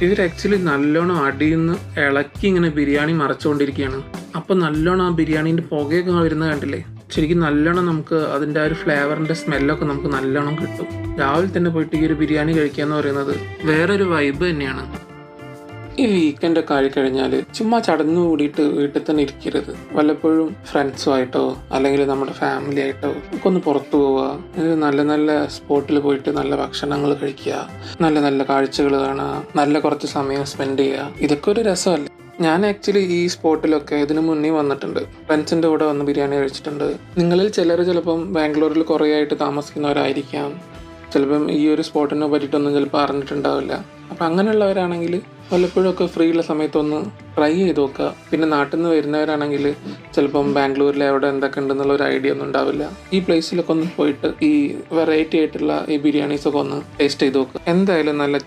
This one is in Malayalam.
ഇവർ ആക്ച്വലി നല്ലോണം അടിയിന്ന് ഇളക്കി ഇങ്ങനെ ബിരിയാണി മറച്ചുകൊണ്ടിരിക്കുകയാണ്. അപ്പം നല്ലോണം ആ ബിരിയാണീൻ്റെ പുകയൊക്കെ വരുന്നത് കണ്ടില്ലേ? ശരിക്കും നല്ലോണം നമുക്ക് അതിൻ്റെ ആ ഒരു ഫ്ലേവറിൻ്റെ സ്മെല്ലൊക്കെ നമുക്ക് നല്ലോണം കിട്ടും. രാവിലെ തന്നെ പോയിട്ട് ഈ ഒരു ബിരിയാണി കഴിക്കുക എന്ന് പറയുന്നത് വേറൊരു വൈബ് തന്നെയാണ്. ഈ വീക്കെൻഡൊക്കെ ആയിക്കഴിഞ്ഞാൽ ചുമ്മാ ചടഞ്ഞു കൂടിയിട്ട് വീട്ടിൽ തന്നെ ഇരിക്കരുത്. വല്ലപ്പോഴും ഫ്രണ്ട്സുമായിട്ടോ അല്ലെങ്കിൽ നമ്മുടെ ഫാമിലി ആയിട്ടോ ഒക്കെ ഒന്ന് പുറത്തു പോവുക. നല്ല നല്ല സ്പോട്ടിൽ പോയിട്ട് നല്ല ഭക്ഷണങ്ങൾ കഴിക്കുക, നല്ല നല്ല കാഴ്ചകൾ കാണുക, നല്ല കുറച്ച് സമയം സ്പെൻഡ് ചെയ്യുക. ഇതൊക്കെ ഒരു രസമല്ലേ? ഞാൻ ആക്ച്വലി ഈ സ്പോട്ടിലൊക്കെ ഇതിനു മുന്നേ വന്നിട്ടുണ്ട്. ഫ്രണ്ട്സിൻ്റെ കൂടെ വന്ന് ബിരിയാണി കഴിച്ചിട്ടുണ്ട്. നിങ്ങളിൽ ചിലർ ചിലപ്പം ബാംഗ്ലൂരിൽ കുറേ ആയിട്ട് താമസിക്കുന്നവരായിരിക്കാം. ചിലപ്പം ഈ ഒരു സ്പോട്ടിനെ പറ്റിയിട്ടൊന്നും ചിലപ്പോൾ അറിഞ്ഞിട്ടുണ്ടാവില്ല. അപ്പം അങ്ങനെയുള്ളവരാണെങ്കിൽ വല്ലപ്പോഴൊക്കെ ഫ്രീ ഉള്ള സമയത്തൊന്ന് ട്രൈ ചെയ്ത് നോക്കുക. പിന്നെ നാട്ടിൽ നിന്ന് വരുന്നവരാണെങ്കിൽ ചിലപ്പം ബാംഗ്ലൂരിൽ അവിടെ എന്തൊക്കെ ഉണ്ടെന്നുള്ള ഒരു ഐഡിയ ഒന്നും ഉണ്ടാവില്ല. ഈ പ്ലേസിലൊക്കെ ഒന്ന് പോയിട്ട് ഈ വെറൈറ്റി ആയിട്ടുള്ള ഈ ബിരിയാണീസൊക്കെ ഒന്ന് ടേസ്റ്റ് ചെയ്ത് നോക്കുക. എന്തായാലും നല്ല